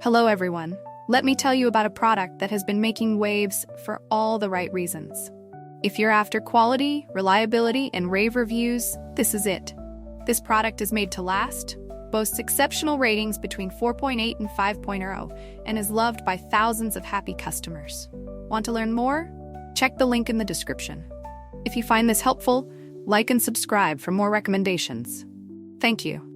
Hello everyone. Let me tell you about a product that has been making waves for all the right reasons. If you're after quality, reliability, and rave reviews, this is it. This product is made to last, boasts exceptional ratings between 4.8 and 5.0, and is loved by thousands of happy customers. Want to learn more? Check the link in the description. If you find this helpful, like and subscribe for more recommendations. Thank you.